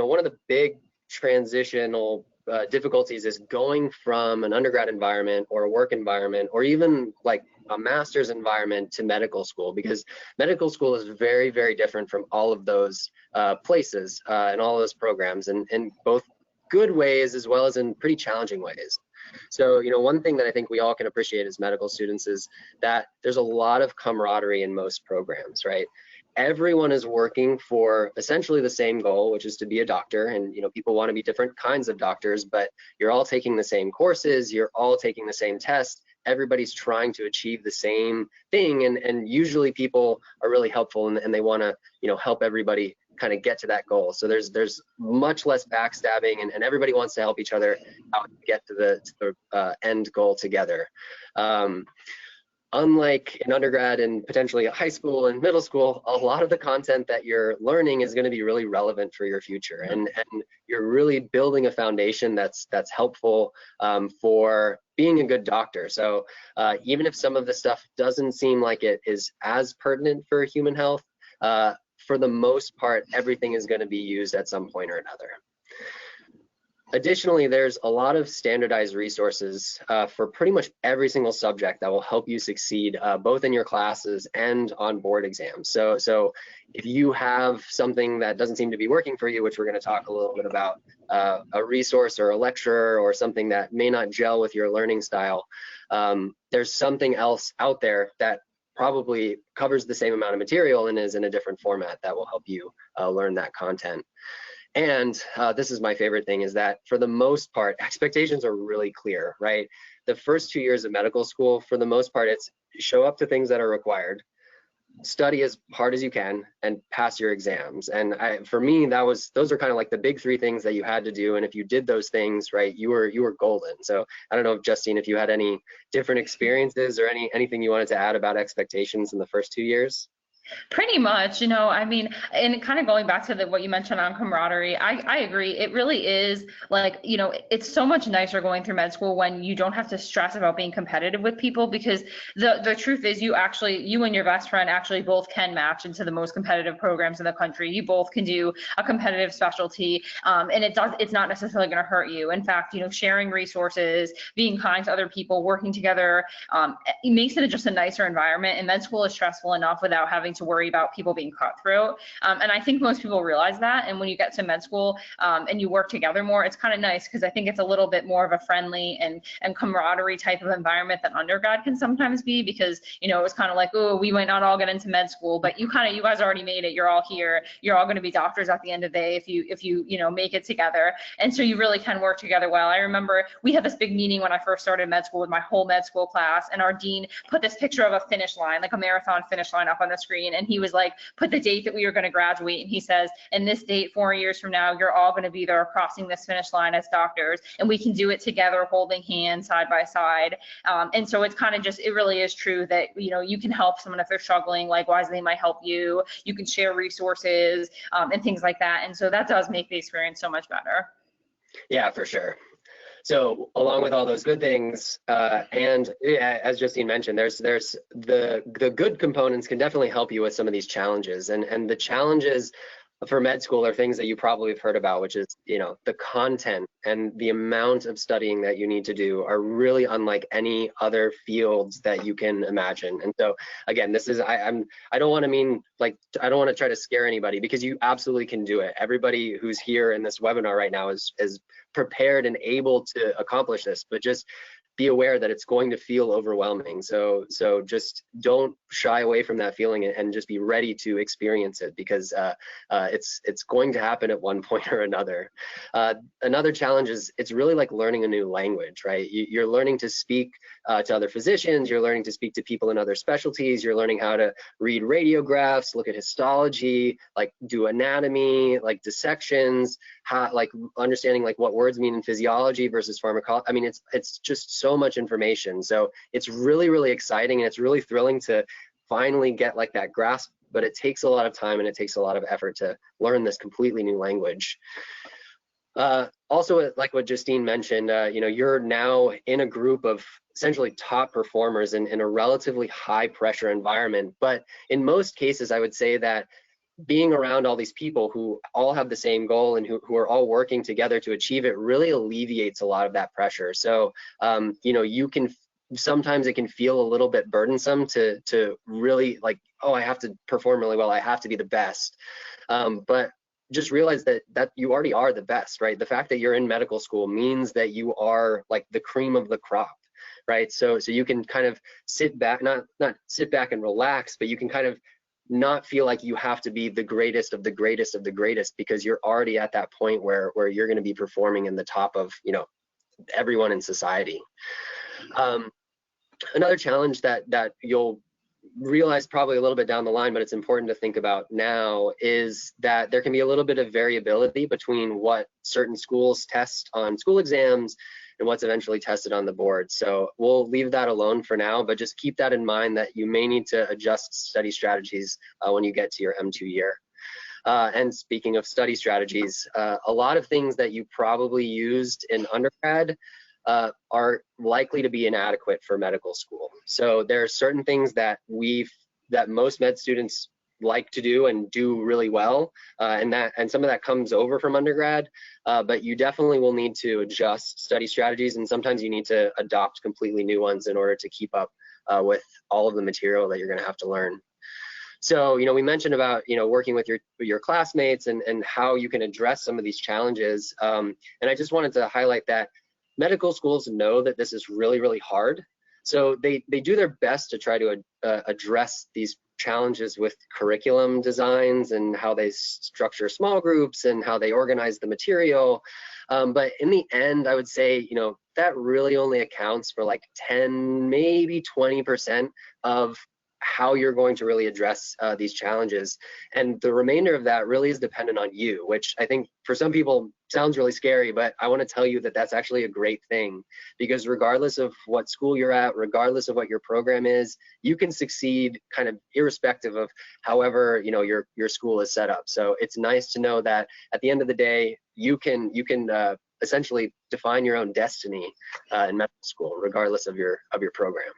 one of the big transitional difficulties is going from an undergrad environment or a work environment or even like a master's environment to medical school, because medical school is very, very different from all of those places and all of those programs, and in both good ways as well as in pretty challenging ways. So, one thing that I think we all can appreciate as medical students is that there's a lot of camaraderie in most programs, right? Everyone is working for essentially the same goal, which is to be a doctor. And, people want to be different kinds of doctors, but you're all taking the same courses, you're all taking the same test. Everybody's trying to achieve the same thing. And usually people are really helpful and they want to, help everybody kind of get to that goal. So there's much less backstabbing, and everybody wants to help each other out to get to the end goal together. Unlike in undergrad and potentially high school and middle school, a lot of the content that you're learning is going to be really relevant for your future, and you're really building a foundation that's helpful for being a good doctor. So even if some of the stuff doesn't seem like it is as pertinent for human health, for the most part, everything is going to be used at some point or another. Additionally, there's a lot of standardized resources for pretty much every single subject that will help you succeed both in your classes and on board exams. So if you have something that doesn't seem to be working for you, which we're going to talk a little bit about, a resource or a lecturer or something that may not gel with your learning style, there's something else out there that probably covers the same amount of material and is in a different format that will help you learn that content. And this is my favorite thing, is that for the most part, expectations are really clear, right? The first 2 years of medical school, for the most part, it's show up to things that are required, study as hard as you can, and pass your exams. And for me, those are kind of like the big 3 things that you had to do. And if you did those things, right, you were golden. So I don't know, Justine, if you had any different experiences or anything you wanted to add about expectations in the first 2 years. Pretty much, I mean, and kind of going back to what you mentioned on camaraderie, I agree. It really is like, it's so much nicer going through med school when you don't have to stress about being competitive with people, because the truth is you and your best friend actually both can match into the most competitive programs in the country. You both can do a competitive specialty, and it's not necessarily going to hurt you. In fact, sharing resources, being kind to other people, working together, it makes it just a nicer environment. And med school is stressful enough without having to worry about people being cutthroat. And I think most people realize that. And when you get to med school and you work together more, it's kind of nice, because I think it's a little bit more of a friendly and camaraderie type of environment that undergrad can sometimes be, because, it was kind of like, oh, we might not all get into med school, but you guys already made it. You're all here. You're all going to be doctors at the end of the day if you make it together. And so you really can work together well. I remember we had this big meeting when I first started med school with my whole med school class, and our dean put this picture of a finish line, like a marathon finish line, up on the screen. And he was like, put the date that we were going to graduate. And he says, and this date, 4 years from now, you're all going to be there crossing this finish line as doctors. And we can do it together, holding hands side by side. And so it's kind of just, it really is true that, you can help someone if they're struggling. Likewise, they might help you. You can share resources and things like that. And so that does make the experience so much better. Yeah, for sure. So along with all those good things, and as Justine mentioned, there's the good components can definitely help you with some of these challenges. And the challenges for med school are things that you probably have heard about, which is, the content and the amount of studying that you need to do are really unlike any other fields that you can imagine. And so again, this is, I don't want to try to scare anybody, because you absolutely can do it. Everybody who's here in this webinar right now is prepared and able to accomplish this, but just be aware that it's going to feel overwhelming. So just don't shy away from that feeling, and just be ready to experience it, because it's going to happen at one point or another. Another challenge is it's really like learning a new language, right? You're learning to speak to other physicians, you're learning to speak to people in other specialties, you're learning how to read radiographs, look at histology, like do anatomy, like dissections, like understanding like what words mean in physiology versus pharmacology. I mean, it's just so much information. So it's really, really exciting, and it's really thrilling to finally get like that grasp, but it takes a lot of time and it takes a lot of effort to learn this completely new language. Also, like what Justine mentioned, you're now in a group of essentially top performers in a relatively high pressure environment. But in most cases, I would say that being around all these people who all have the same goal and who are all working together to achieve it really alleviates a lot of that pressure. So, you know, you can, sometimes it can feel a little bit burdensome to really like, oh, I have to perform really well, I have to be the best. But just realize that you already are the best, right? The fact that you're in medical school means that you are like the cream of the crop, right? So you can kind of sit back, not sit back and relax, but you can kind of not feel like you have to be the greatest of the greatest of the greatest, because you're already at that point where you're going to be performing in the top of, you know, everyone in society. Another challenge that you'll realize probably a little bit down the line, but it's important to think about now, is that there can be a little bit of variability between what certain schools test on school exams and what's eventually tested on the board. So we'll leave that alone for now, but just keep that in mind that you may need to adjust study strategies when you get to your M2 year. And speaking of study strategies, a lot of things that you probably used in undergrad are likely to be inadequate for medical school. So there are certain things that most med students like to do and do really well, and some of that comes over from undergrad, but you definitely will need to adjust study strategies, and sometimes you need to adopt completely new ones in order to keep up with all of the material that you're going to have to learn. So, you know, we mentioned about, you know, working with your classmates and how you can address some of these challenges, and I just wanted to highlight that medical schools know that this is really, really hard. So they do their best to try to address these challenges with curriculum designs and how they structure small groups and how they organize the material. But in the end, I would say, you know, that really only accounts for like 10, maybe 20% of how you're going to really address these challenges. And the remainder of that really is dependent on you, which I think for some people sounds really scary, but I want to tell you that that's actually a great thing, because regardless of what school you're at, regardless of what your program is, you can succeed kind of irrespective of however, you know, your school is set up. So it's nice to know that at the end of the day, you can essentially define your own destiny in medical school, regardless of your program.